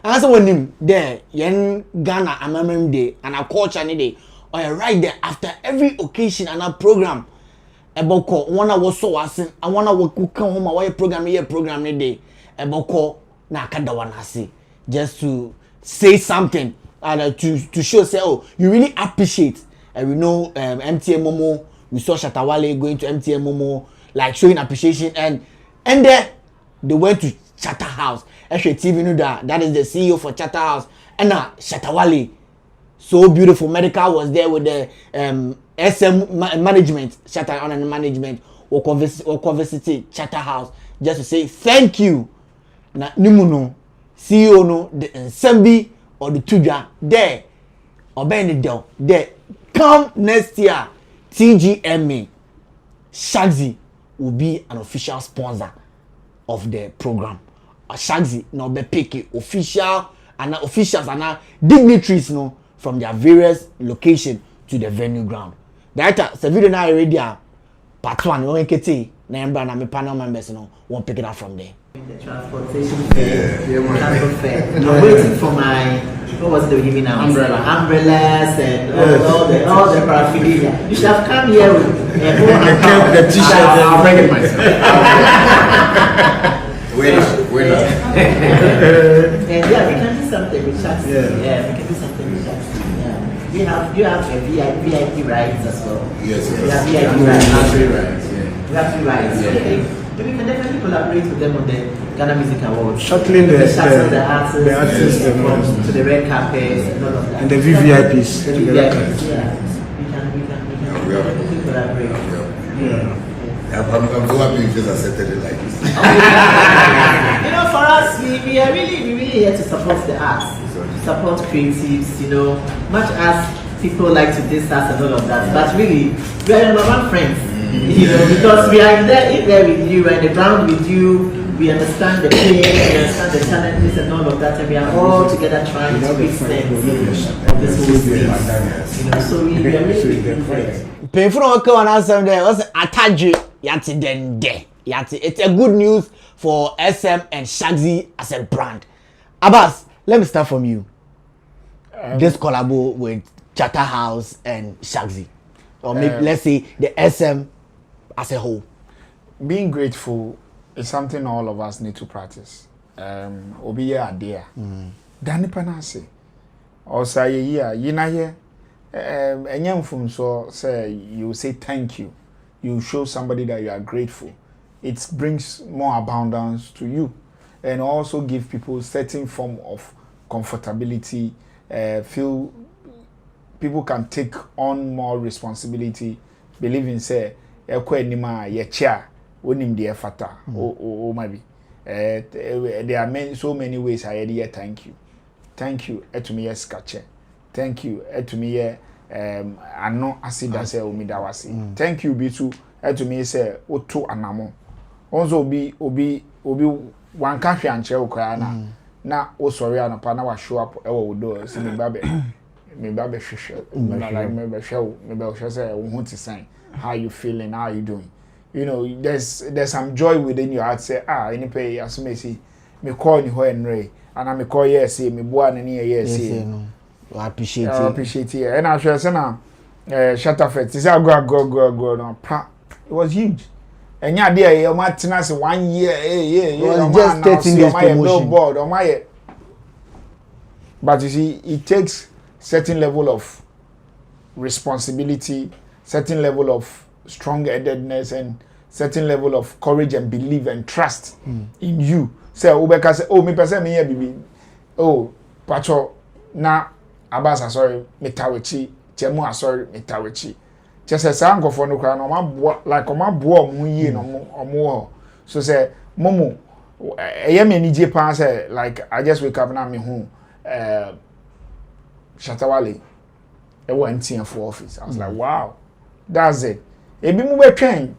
And so when him there, yen Ghana Amamem Day and a culture day, or right there after every occasion and a program. Eboko, one hour so asin, and 1 hour come home away program day. Eboko na kadawanasi. Just to say something and to show say, oh, you really appreciate. And we know MTN Momo, we saw Shatta Wale going to MTN Momo, like showing appreciation, and there they went to Shatta House. Actually, TV knew that is the CEO for Shatta House, and Shatta Wale, so beautiful. Medical was there with the SM management, Shatta on management, or conversity Shatta House, just to say thank you. Na nimuno CEO no the Sammy or the Tuja there, or Ben the there. Come next year, TGMA Shaxi will be an official sponsor of the program. Shaxi no be pick official and officials and dignitaries no from their various locations to the venue ground. That the video now already part 1 we kete na emba na me panel members no won't pick it up from there. The transportation fare, transport fare. I'm waiting for my, what was it they were giving out? Umbrellas and all the paraphernalia. You should have come here with the t-shirt. I'll bring it myself. Wait. And yeah, we can do something with Shaxi. Yeah, we can do something with Shaxi. Yeah. You have a VIP rides as well. Yes. We have VIP rides. We have free rides. Yeah. Okay. We can definitely collaborate with them on the Ghana Music Awards. Shuttling the artists to the red carpet and all of that. And the VVIPs. The VVIPs, yeah. We can collaborate. I'm so happy you just accepted it like this. You know, for us, we are really here to support the arts, to support creatives, you know, much as people like to diss us and all of that, but really, we are number one friends. You know, because we are there with you, we're in the ground with you, we understand the pain, we understand the challenges and all of that, and we are all together trying to make sense of this whole space. You know, so we are really friends. Painful okay on answer there was Ataji Yati Dende. Yati. It's a good news for SM and Shaxi as a brand. Abbas, let me start from you. This collabo with Shatta House and Shaxi. Or maybe let's say the SM as a whole. Being grateful is something all of us need to practice. Obi ya idea. Dani panase. Or say yina ye. Enyam from so say you say thank you. You show somebody that you are grateful. It brings more abundance to you, and also give people certain form of comfortability. Feel people can take on more responsibility. Believe in say ekwa nima ye chair onim de fata o maybe there are so many ways I hear thank you etumi yes kache thank you etumi ano asida say omida wase thank you be to etumi say oto anamo onzo obi wanka hwe anche okra na o sorry anapa na wa show up ewo do si me babe hwehwe na like me be hwe say wo hu ti sign how you feeling, how you doing, you know, there's some joy within your heart. Say any pay as me see me call you and ray and I me call yes me boa na yes I appreciate it and I shall say now Shatta Fete is go no it was huge and yeah there you might say 1 year it was just 13 days promotion on my but you see it takes certain level of responsibility, certain level of strong-headedness, and certain level of courage and belief and trust in you. Say, Ubeka say, oh, me person me here, baby. Oh, pacho na abasa sorry, me tawechi. Chemu sorry, me tawechi. Just say, sa anko for no kra no ma like ma bo mu yi no omo. So say, momo, eye me ni je pan say like I just wake up na me hu Shatta Wale. I went in for office. I was like, wow, that's it. Ebi mu be twen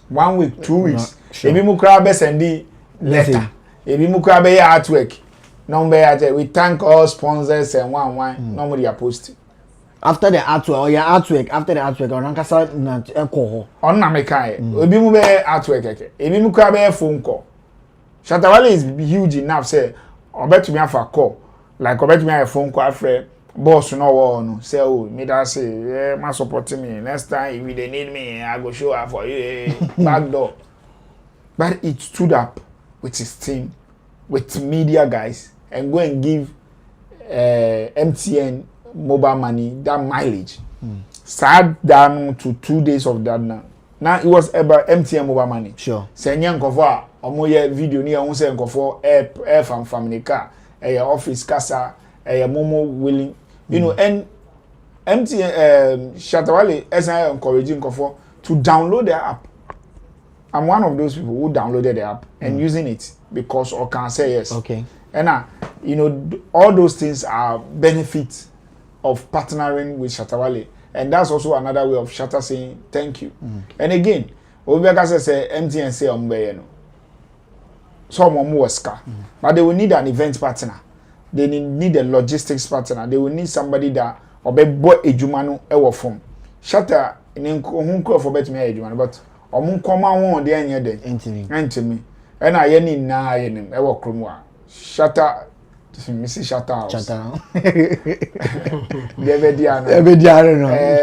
1 week, 2 weeks. Ebi mu kra be sendi letter. Ebi mu kra be artwork. Number we thank all sponsors and one. Nobody are posting. After the artwork, after the artwork, on Ankasa na enko. On na me kai. Ebi mu be artwork keke. Ebi mu kra be phone call. Shatta Wale is huge enough say obetumi afa call like obetumi a phone call afre boss no wo no say oh me that say ma support me next time if they need me I go show up for you back door. But it stood up with his team, with media guys, and go and give MTN mobile money that mileage. Sad down to 2 days of that now. Now it was about MTN mobile money. Sure. Say nyankofo omoye video ni ehun say nkofo air from the car, office casa, momo willing. You know, and MTN Shatta Wale SI encouraging nkofo to download their app. I'm one of those people who downloaded the app and using it because I can say yes. Okay. And you know, all those things are benefits of partnering with Shatta Wale. And that's also another way of Shatta saying thank you. And again, Obeka say MTN say no. Some more ska. But they will need an event partner. They need a logistics partner. They will need somebody that obey ejumanu ewo form. Shatta in hunko for bet me ejumanu, but omun koma won de anya de. Entimi. And I ye ni na ye nim ewo krom a. Shatta Missy Shatta House. Shatta.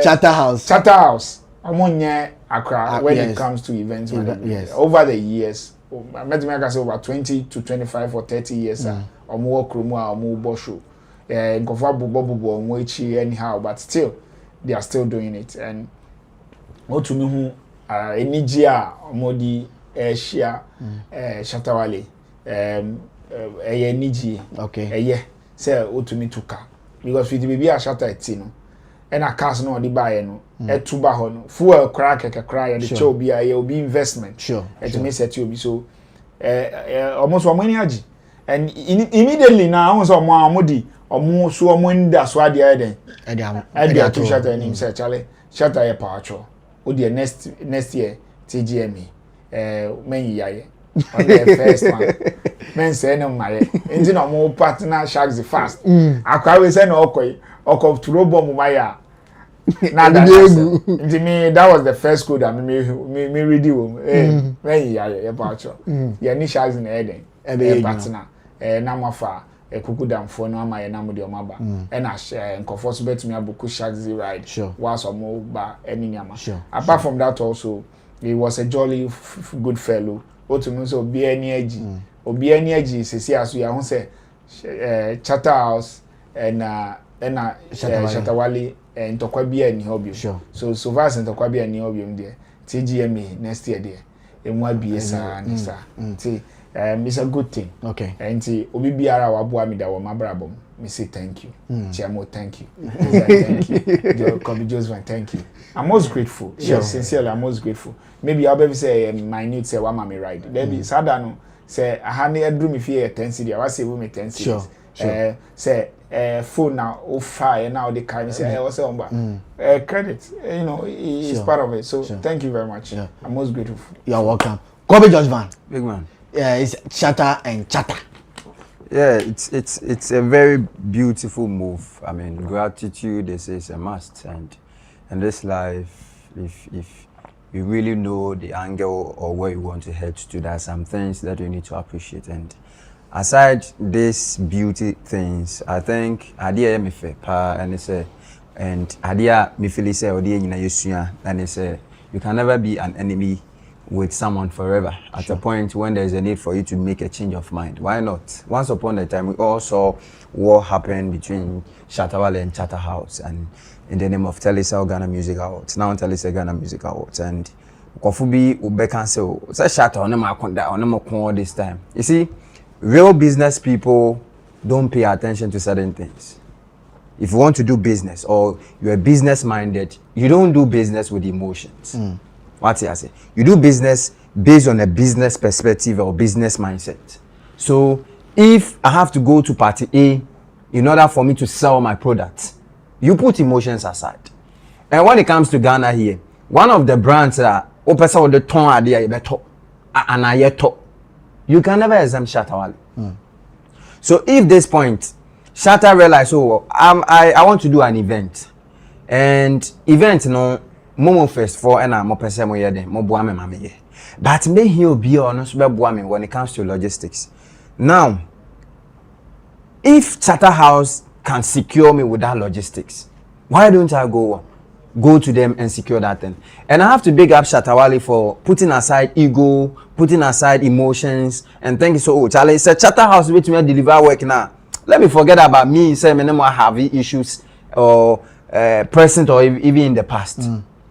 Shatta House. Shatta House. Omonye Accra when it comes to events. Yes. Over the years, I met me say over 20 to 25 or 30 years. Omo Kromwa, Omo Bosho. Nkofo bubo omo echi anyhow, but still they are still doing it. And what to me who enijia omo di share Shatta Wale. Niji. Okay. Say otumi tuka because fit be a Shatta eti no and a cars no di buy no e tuba ho no fuel crack ya the show be a obi investment sure it may set you be so almost one money agi and immediately now so amodi omo so omo nda so ade eden ade to Shatta and him say chale Shatta ya pacho o the next year TGME men yaye on the first one men say no my enti no mo partner Shaxi fast akwa we say no okoi to robo mo maya na that enti me that was the first code that me ready wo men ya pacho ya ni Shaxi na eden partner na mafa kuku damfo no ama ye na mo de omaba e na nkofo so betumi aboku Shaxi ride was omo ba eni nyama apart from that also he was a jolly good fellow otumu so obi ani agi sesi aso ya ho se Shatta House and Shatta Wale ntokwa bia ni hobby so far ntokwa bia ni hobby mde TGME next year there emu abiesa nisa it's a good thing. Okay. And obi biara waboa mi da wo mabrabom me say thank you. Chiamo thank you. Thank you. Kobe Joseph thank you. I'm most grateful. Yes, sincerely I'm most grateful. Maybe I'll be say minute say one mommy ride. There be sada no say aha na edru me fie 10 cedi. I say we me 10 cedi. Say phone now o fire now the kind say what's on credit you know is part of it. So thank you very much. I'm most grateful. You're welcome. Kobe Joseph. Big man. Yeah, it's Shatta and Chatta. Yeah, it's a very beautiful move. I mean, gratitude is a must, and in this life, if you really know the angle or where you want to head to, there are some things that you need to appreciate. And aside these beauty things, I think idea me fe pa and say, and idea me feel say idea na yesuya and say you can never be an enemy with someone forever at a point when there's a need for you to make a change of mind. Why not? Once upon a time, we all saw war happen between Shatta Wale and Shatta House, and in the name of Telisa Ghana Music Awards. Now Telisa Ghana Music Awards, and Kofubi Ubeka say Shatta on this time. You see, real business people don't pay attention to certain things. If you want to do business or you're business minded, you don't do business with emotions. What I say? You do business based on a business perspective or business mindset. So if I have to go to party A in order for me to sell my product, you put emotions aside. And when it comes to Ghana here, one of the brands that opesa the ton idea you can never exempt Shatta Wale. So if this point Shatta realize, oh, I want to do an event, and event no Momo first for and I'm person mo yede mo boa me mame ye. But me he obi o no so be boa me when it comes to logistics. Now, if Shatta House can secure me with that logistics, why don't I go to them and secure that thing? And I have to big up Shatta Wale for putting aside ego, putting aside emotions, and thank you so much. Charlie, it's a Shatta House which me deliver work now. Let me forget about me, say me no more have issues or present or even in the past.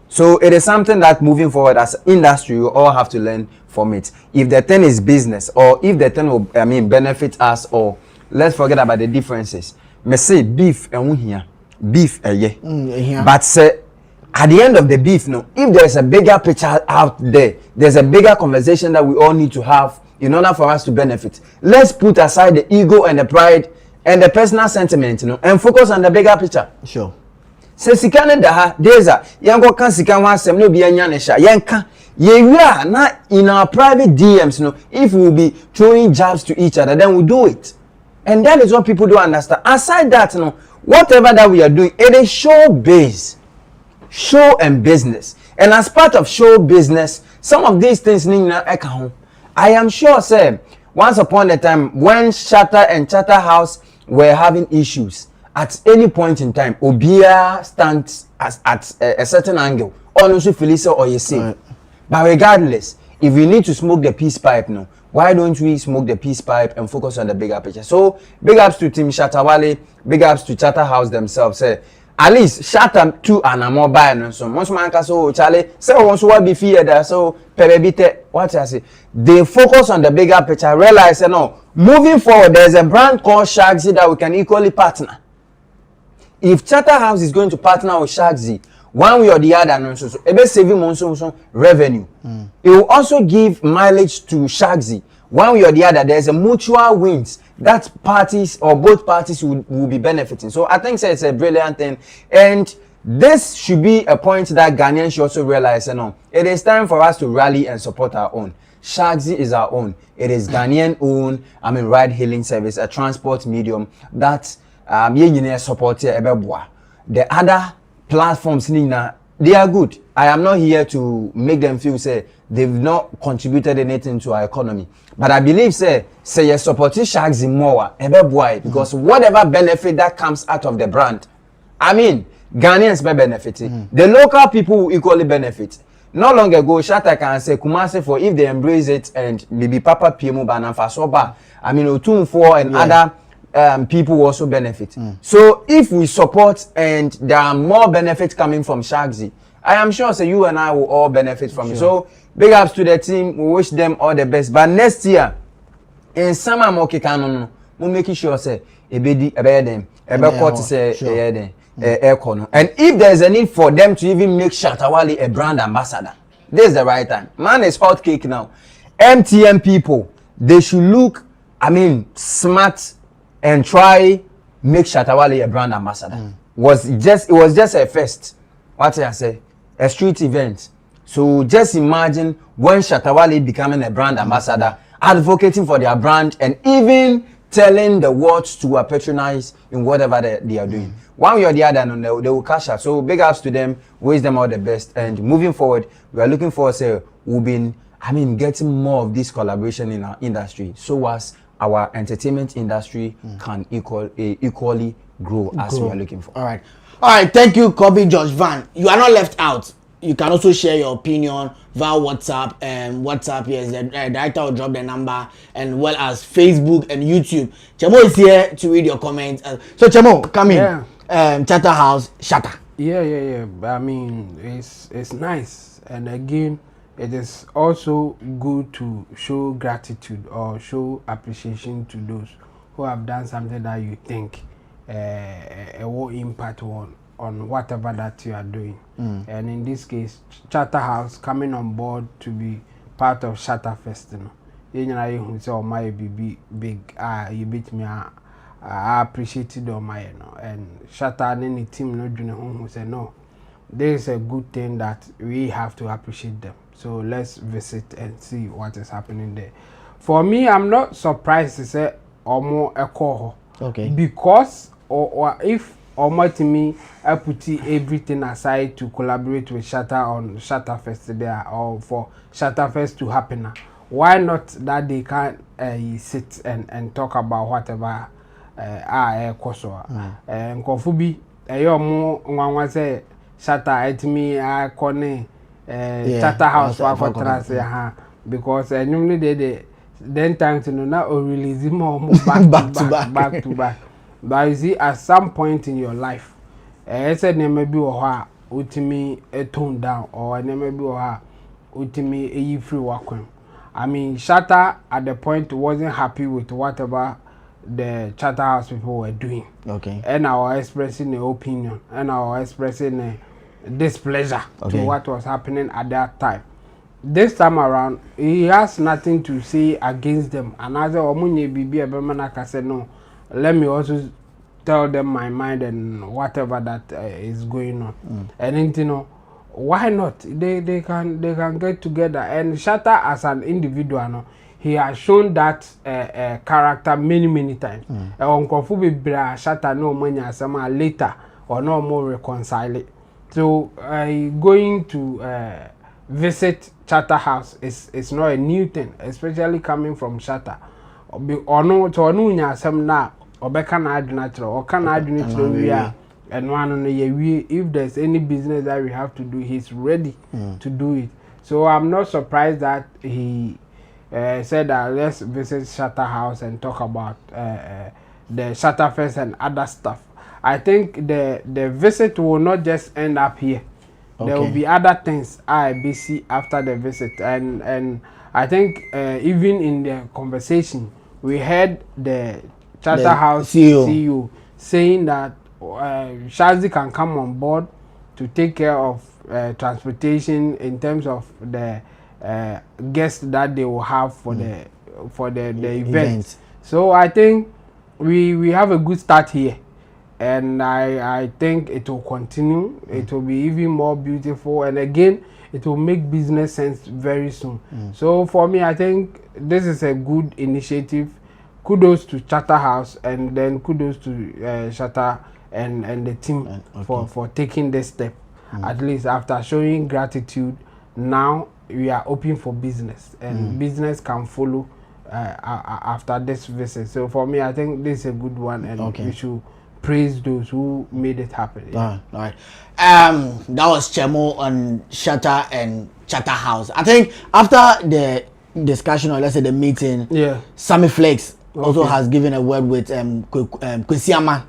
So it is something that moving forward as industry, we all have to learn from it. If the thing is business, or if the thing will, benefit us, or let's forget about the differences. Me say beef and here, beef but say at the end of the beef, no, if there's a bigger picture out there, there's a bigger conversation that we all need to have in order for us to benefit. Let's put aside the ego and the pride and the personal sentiment, and focus on the bigger picture. Sure. Se sika ne da ha deza yango kan sika ho asem no bia nya ne sha yenka ye wia na in our private DMs if we will be throwing jabs to each other, then we do it. And that is what people don't understand. Aside that, whatever that we are doing, it is show based, show and business. And as part of show business, some of these things I am sure, say, once upon a time when Shatta and Shatta House were having issues, at any point in time, Obia stands at a certain angle. Also, Felicia or you see. Right. But regardless, if we need to smoke the peace pipe, why don't we smoke the peace pipe and focus on the bigger picture? So, big ups to Team Shatta Wale, big ups to Shatta House themselves. Say, at least Shatta 2 and a mobile. So, most man can so Charlie, say, once what be feared, so, Perebite, what I say, they focus on the bigger picture, realize, moving forward, there's a brand called Shaxi that we can equally partner. If Shatta House is going to partner with Shaxi, one way or the other, so ebe saving monso revenue. It will also give mileage to Shaxi. One way or the other, there's a mutual wins that parties or both parties will be benefiting. So I think it's a brilliant thing, and this should be a point that Ghanaians should also realize. It is time for us to rally and support our own. Shaxi is our own. It is Ghanaian owned. Ride-hailing service, a transport medium that support the other platforms they are good. I am not here to make them feel say they've not contributed anything to our economy, but I believe say you support Shaxi more because whatever benefit that comes out of the brand, Ghanaians may benefit. The local people will equally benefit. Not long ago, Shatta can say Kumasi for if they embrace it and maybe Papa PMU Bananfa Soba, Otun4 and other people also benefit. So if we support and there are more benefits coming from Shaxi, I am sure you and I will all benefit from it. So big ups to the team. We wish them all the best. But next year, in summer moki canon, we make sure say them and if there's a need for them to even make Shatta Wale a brand ambassador, this is the right time. Man is hot cake now. MTN people, they should look smart and try make Shatta Wale a brand ambassador. It was just a first, what I say, a street event. So just imagine when Shatta Wale becoming a brand ambassador, advocating for their brand and even telling the world to patronize in whatever they are doing. One way or the other, they will cash out. So big ups to them, wish them all the best. And moving forward, we are looking forward to we've been getting more of this collaboration in our industry, so as our entertainment industry can equally grow as we are looking for. All right, thank you, Kobe George Van. You are not left out. You can also share your opinion via WhatsApp. WhatsApp, yes, the director will drop the number, and well as Facebook and YouTube. Chemo is here to read your comments. So Chemo, come in. Yeah. Shatta House, Shatta. Yeah. But it's nice, and again, it is also good to show gratitude or show appreciation to those who have done something that you think will impact on whatever that you are doing. And in this case, Shatta House coming on board to be part of Shatta Fest. You who say, "Oh my, be big." You beat me. I appreciate it on my and Shatta and any team no junior who say no. There is a good thing that we have to appreciate them. So let's visit and see what is happening there. For me, I'm not surprised to say more a call. Okay. Because or if to me, I put everything aside to collaborate with Shatta on Shatta Fest there, or for Shatta Fest to happen. Why not that they can sit and talk about whatever ɛkɔ so a nkɔfo bi ɛyɛ ɔmo nwanwa sɛ Shatta etimi akɔ ne Shatta house for trans ha because enyum ne de then times no na o release more back to back but you see at some point in your life said name bi wo ha utimi tone down or name bi wo ha utimi eyi free wakwan. I mean Shatta at the point wasn't happy with whatever the Shatta house people were doing. Okay. And I was expressing the opinion and I was expressing displeasure to what was happening at that time. This time around, he has nothing to say against them. And as Omunye Bibi Abemanaka said, no, let me also tell them my mind and whatever that is going on. And you know, why not? They can get together. And Shatta as an individual, no, he has shown that character many times. Uncle be bra Shatta no money some later or no more reconcile it. So going to visit Shatta house is not a new thing, especially coming from Shatta. Or no to nya some na obeka na adu natural or can adu natural we are and one on the if there's any business that we have to do, he's ready to do it. So I'm not surprised that he said that let's visit Shatta house and talk about the Shatta Fest and other stuff. I think the visit will not just end up here. There will be other things I see after the visit, and I think even in the conversation we heard the Shatta House CEO saying that Shaxi can come on board to take care of transportation in terms of the guests that they will have for the event. So I think we have a good start here. And I think it will continue. It will be even more beautiful, and again, it will make business sense very soon. So for me, I think this is a good initiative. Kudos to Shatta House, and then kudos to Shatta and the team for taking this step. At least after showing gratitude, now we are open for business, and business can follow after this visit. So for me, I think this is a good one, and we should praise those who made it happen. All right. That was Chemo on Shatta and Shatta House. I think after the discussion, or let's say the meeting, Sammy Flex also has given a word with Kwesiama.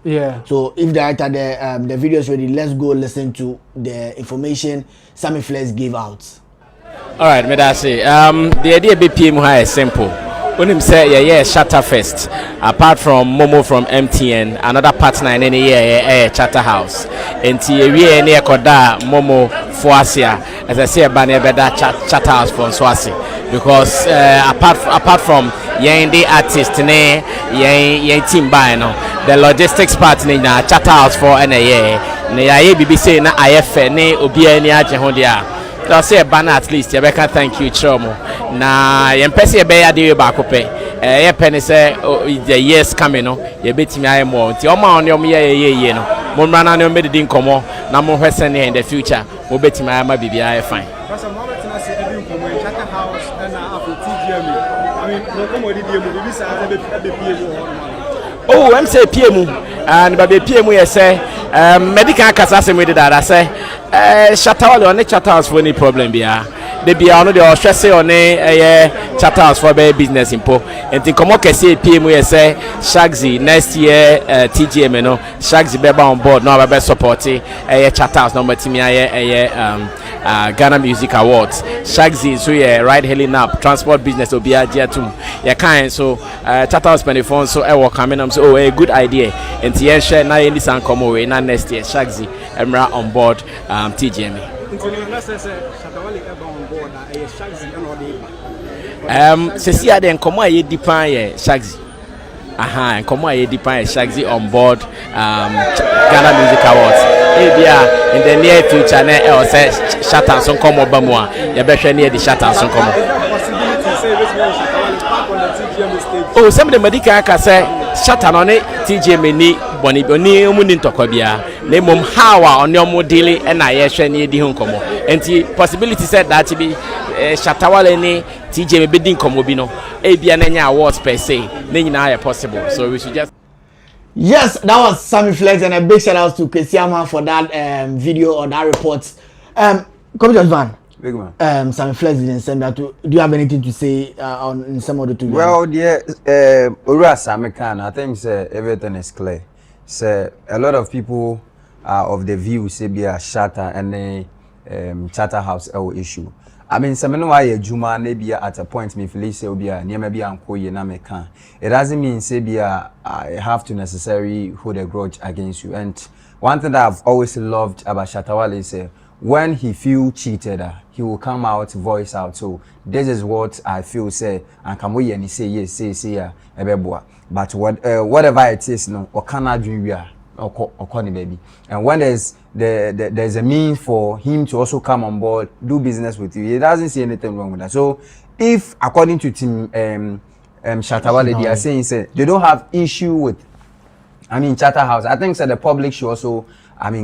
So if the director the video is ready, let's go listen to the information Sammy Flex gave out. All right, Medasi. The idea BPM is simple. When him say Shatta Fest, apart from Momo from MTN, another partner in any year Shatta House. And we near Koda Momo Fuasia, as I say about Shatta House from Swasi, because apart from the artist ne team by no, the logistics part in Shatta House for any year. Ne BBC na IF ne obi ani agye ho dia. I'll say a banner at least. Rebecca, thank you, Chomo. Na yempesi ebe ya dewe ba kope. Ye penny say the years coming no. Ye beti me aye mo. Ti oma on yom ye no. Mo mrana no me di nkomo na mo hwese ne in the future. Mo beti me aye ma bibia aye fine. Pastor Mohammed na say ebi nkomo in Shatta House na afu TGM. I mean, no komo di mu bibi sa be PMU. Oh, I'm say PMU. And baby PMU ye say medical kasase me did I say Shatta Wale on the Shatta House for any problem bia. They be on the stress on Shatta House for business impo. And think come okay say PMU ye say Shaxi next year TGM no Shaxi be on board no be support Shatta House number team Ghana Music Awards. Shaxi so ride hailing up transport business will be a tum. Kind so Shatta House spend the phone so work coming so a good idea. And the share na in this and come away na next year Shaxi Emra on board TGM. Sesi ade nkomo aye dipan ye Shaxi. Aha, nkomo aye dipan ye Shaxi on board Ghana Music Awards. In the near future na say Shatta so nkomo ba mu a ye be hwe na the Shatta so nkomo. Oh, some of the medical can say Shatta on it TGM ni boni omuni ntokwa bia na mom how on your modeli and na ye hwe na di ho nkomo. Enti possibility said that to be Shatta Wale ni TGM be din nkomo bi no e bia na nya awards per se na nyina possible, so we should just Yes, that was Sammy Flex, and a big shout out to Kesiama for that video or that report. Come just Van. Big man. Sammy Flex didn't send that to. Do you have anything to say on some of the two? Well, yeah, Ura Sammy Khan, I think everything is clear. So a lot of people are of the view say be a Shatta and the Shatta House issue. I mean, some know why Juma maybe at a point me feel say be a near maybe uncle ye na me can. It doesn't mean say be I have to necessarily hold a grudge against you. And one thing that I've always loved about Shatta Wale is when he feel cheated, he will come out, voice out. So this is what I feel say and come we and he say yes, say but whatever it is, no, or cannot dream we are. Or baby, and when there's a means for him to also come on board, do business with you, he doesn't see anything wrong with that. So if according to Team Shatta Wale, they are saying say they don't have issue with Shatta House, I think the public should also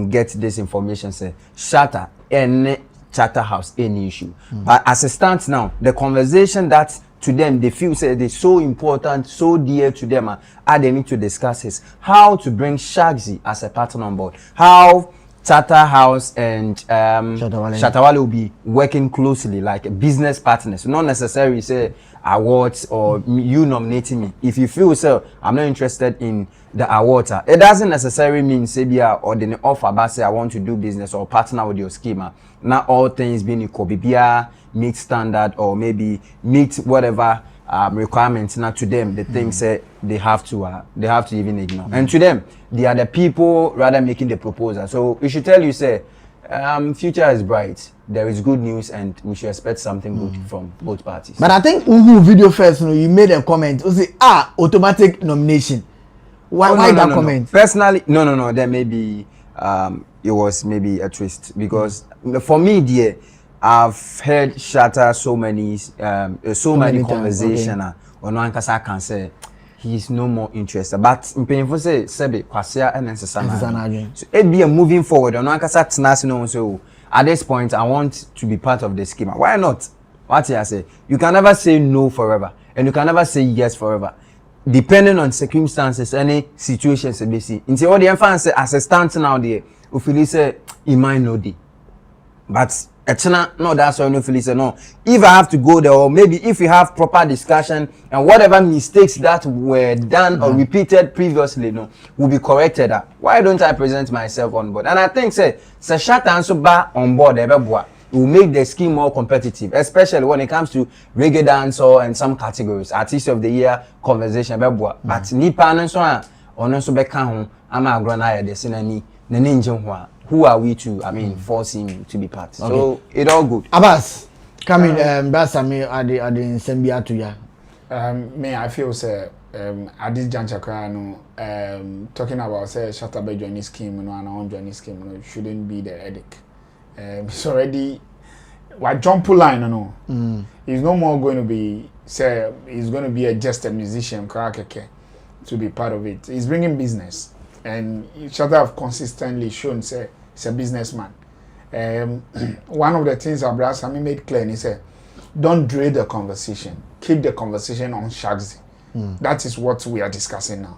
get this information say Shatta and Shatta House any issue. But as it stands now, the conversation that to them they feel say they're so important, so dear to them, and they need to discuss is how to bring Shaxi as a partner on board, how Shatta House and Shatta Wale will be working closely like business partners, not necessarily say awards or you nominating me. If you feel so I'm not interested in the award, it doesn't necessarily mean say be or the offer but say I want to do business or partner with your schema. Not all things being equal, meet standard or maybe meet whatever requirements. Now to them the things say they have to even ignore. And to them they are the people rather making the proposal. So we should tell you say future is bright, there is good news, and we should expect something good from both parties. But I think video first, you made a comment. You say automatic nomination. Why that comment? Personally, no. There may be it was maybe a twist because for me, dear, I've heard Shatta so many conversation. Or no one can say he's no more interested. But in painful say Sebe Kwasia and necessarily. So it be a moving forward. Or no one can say so at this point I want to be part of the schema. Why not? What I say, you can never say no forever, and you can never say yes forever. Depending on circumstances, any situations they see. Until all the infants say as a stand now there, Ufili say he might know the. But no, that's why no Ufili say no. If I have to go there, or maybe if we have proper discussion and whatever mistakes that were done or repeated previously, no, will be corrected. Why don't I present myself on board? And I think say Shatta and Soba on board, will make the scheme more competitive, especially when it comes to reggae dancehall and some categories. Artist of the Year conversation, but nipa no so ono so beka ho ama agrona ya de who are we to force him to be part. Okay. So it all good. Abbas coming Sammy at the Sembia to ya. Me I feel say at this juncture talking about say Shatta be joining scheme and on joining scheme shouldn't be the headache. It's already what jump line he's no more going to be say he's going to be just a musician to be part of it. He's bringing business, and Shatta have consistently shown say he's a businessman. One of the things Abraham Sammy made clear, he said don't dread the conversation, keep the conversation on Shaxi. That is what we are discussing now.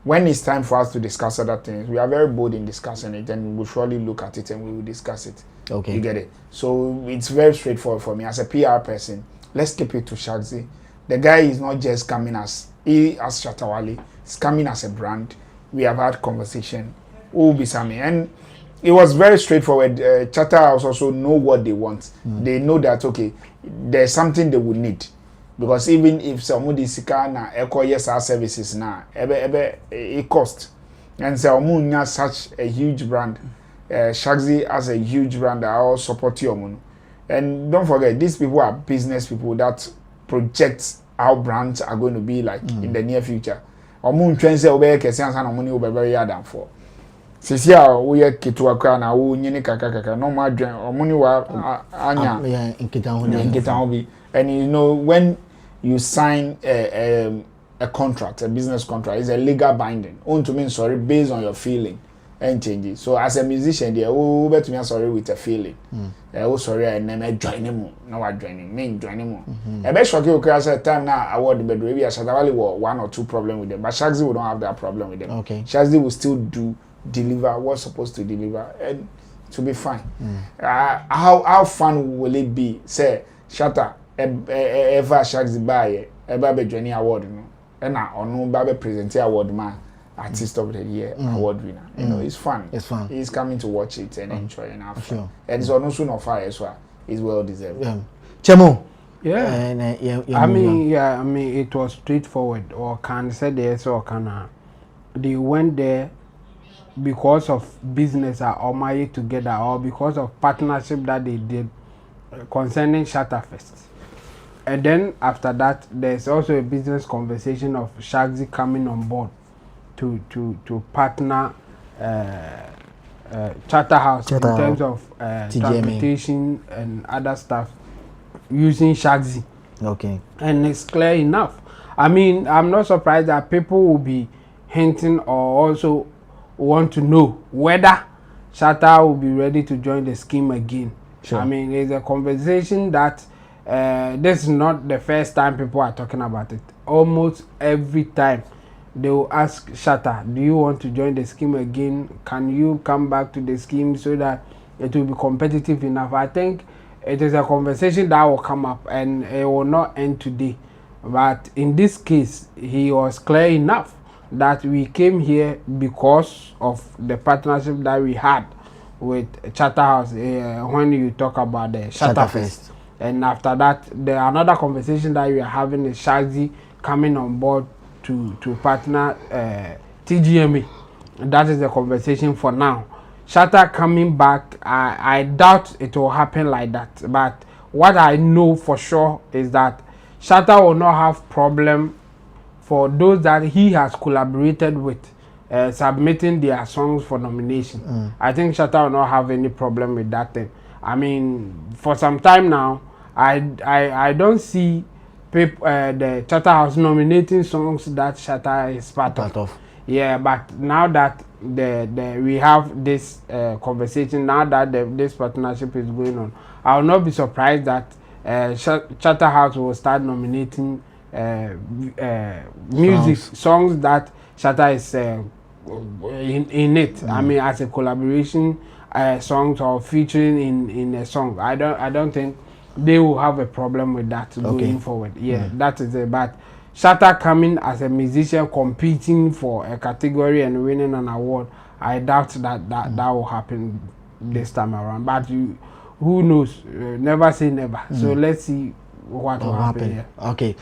When it's time for us to discuss other things, we are very bold in discussing it, and we will surely look at it and we will discuss it. Okay. You get it? So it's very straightforward for me. As a PR person, let's keep it to Shaxi. The guy is not just coming as Shatta Wale, he's coming as a brand. We have had conversation. Who will be Sammy? And it was very straightforward. Shatta also know what they want. They know that, okay, there's something they would need. Because even if somebody sika na yes our services na it cost, and so has such a huge brand, Shaxi has a huge brand that all support you. And don't forget, these people are business people that project how brands are going to be like in the near future. Trend say obey kesian sana money will be very hard for. Sisia we kitu akra na wo nyini kaka no ma dwen money wa anya nkita hobi. And you know when you sign a contract, a business contract, it's a legal binding. To mean sorry based on your feeling. and change it. So as a musician, there, oh, bet me sorry with a feeling. Oh, sorry, I never join him. No, I join him. Me join him. A best shock you crash at time now. Award the maybe Shatta Wale will one or two problem with them, but Shaxi will don't have that problem with them. Okay. Shaxi will still deliver what's supposed to deliver and to be fine. How fun will it be? Say Shatta ever Shaxi buy ever be joining award no, and now on no be present award man. Artist of the Year award winner. You know, it's fun. It's fun. He's coming to watch it and enjoy and have fun. Sure. And it's also not far as well. It's well deserved. Chemo. Yeah. I mean, it was straightforward. Or can say this or can they went there because of business or my together or because of partnership that they did concerning Shatta Fest. And then after that, there's also a business conversation of Shaxi coming on board to partner Shatta House in terms of transportation and other stuff using Shaxi. Okay. And it's clear enough. I mean, I'm not surprised that people will be hinting or also want to know whether Shatta will be ready to join the scheme again. Sure. I mean, it's a conversation that this is not the first time people are talking about it. Almost every time they will ask Shatta, do you want to join the scheme again? Can you come back to the scheme so that it will be competitive enough? I think it is a conversation that will come up and it will not end today. But in this case, he was clear enough that we came here because of the partnership that we had with Shatta House when you talk about the Shatta Fest. And after that, another conversation that we are having is Shaxi coming on board to partner TGMA. That is the conversation for now. Shatta coming back, I doubt it will happen like that. But what I know for sure is that Shatta will not have problem for those that he has collaborated with submitting their songs for nomination. I think Shatta will not have any problem with that thing. I mean, for some time now, I don't see the Shatta House nominating songs that Shatta is part of. Yeah, but now that we have this conversation, now that this partnership is going on, I will not be surprised that Shatta House will start nominating music songs that Shatta is in it. I mean, as a collaboration songs or featuring in a song. I don't think they will have a problem with that going forward. Yeah, that is it. But Shatta coming as a musician competing for a category and winning an award, I doubt that will happen this time around. But who knows? Never say never. So let's see what will happen here. Okay.